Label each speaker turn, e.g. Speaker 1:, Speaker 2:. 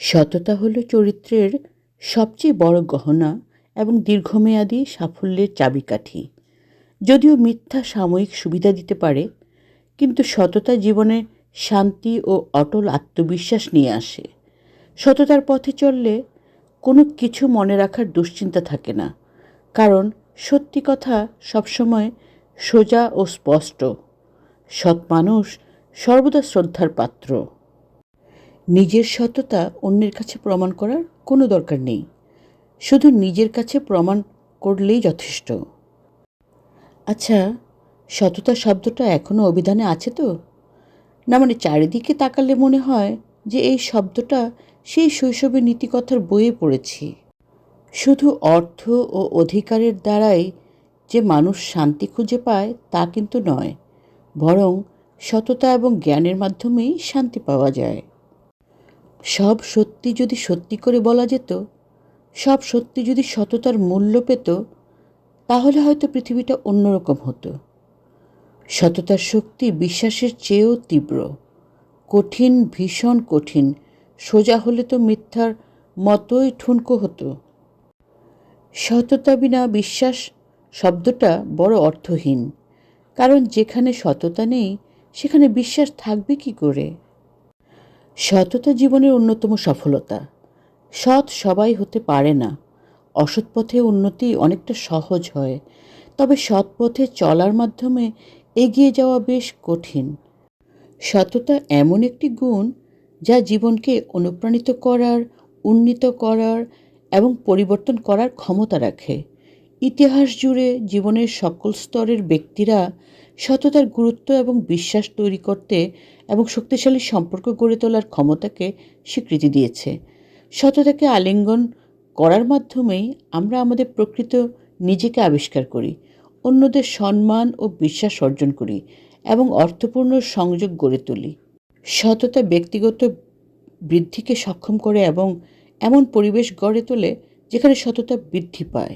Speaker 1: সততা হলো চরিত্রের সবচেয়ে বড় গহনা এবং দীর্ঘমেয়াদী সাফল্যের চাবিকাঠি। যদিও মিথ্যা সাময়িক সুবিধা দিতে পারে, কিন্তু সততা জীবনে শান্তি ও অটল আত্মবিশ্বাস নিয়ে আসে। সততার পথে চললে কোনো কিছু মনে রাখার দুশ্চিন্তা থাকে না, কারণ সত্যি কথা সবসময় সোজা ও স্পষ্ট। সৎ মানুষ সর্বদা শ্রদ্ধার পাত্র। নিজের সততা অন্যের কাছে প্রমাণ করার কোনো দরকার নেই, শুধু নিজের কাছে প্রমাণ করলেই যথেষ্ট। আচ্ছা, সততা শব্দটা এখনও অভিধানে আছে তো? না, মানে চারিদিকে তাকালে মনে হয় যে এই শব্দটা সেই শৈশবের নীতিকথার বইয়ে পড়েছি। শুধু অর্থ ও অধিকারের দ্বারাই যে মানুষ শান্তি খুঁজে পায় তা কিন্তু নয়, বরং সততা এবং জ্ঞানের মাধ্যমেই শান্তি পাওয়া যায়। সব সত্যি যদি সত্যি করে বলা যেত, সব সত্যি যদি সততার মূল্য পেত, তাহলে হয়তো পৃথিবীটা অন্যরকম হতো। সততার শক্তি বিশ্বাসের চেয়েও তীব্র। কঠিন, ভীষণ কঠিন। সোজা হলে তো মিথ্যার মতোই ঠুনকো হতো। সততা বিনা বিশ্বাস শব্দটা বড় অর্থহীন, কারণ যেখানে সততা নেই সেখানে বিশ্বাস থাকবে কি করে? সততা জীবনের অন্যতম সফলতা। সৎ সবাই হতে পারে না। অসৎ পথে উন্নতি অনেকটা সহজ হয়, তবে সৎ পথে চলার মাধ্যমে এগিয়ে যাওয়া বেশ কঠিন। সততা এমন একটি গুণ যা জীবনকে অনুপ্রাণিত করার, উন্নীত করার এবং পরিবর্তন করার ক্ষমতা রাখে। ইতিহাস জুড়ে জীবনের সকল স্তরের ব্যক্তিরা সততার গুরুত্ব এবং বিশ্বাস তৈরি করতে এবং শক্তিশালী সম্পর্ক গড়ে তোলার ক্ষমতাকে স্বীকৃতি দিয়েছে। সততাকে আলিঙ্গন করার মাধ্যমেই আমরা আমাদের প্রকৃত নিজেকে আবিষ্কার করি, অন্যদের সম্মান ও বিশ্বাস অর্জন করি এবং অর্থপূর্ণ সংযোগ গড়ে তুলি। সততা ব্যক্তিগত বৃদ্ধিকে সক্ষম করে এবং এমন পরিবেশ গড়ে তোলে যেখানে সততা বৃদ্ধি পায়।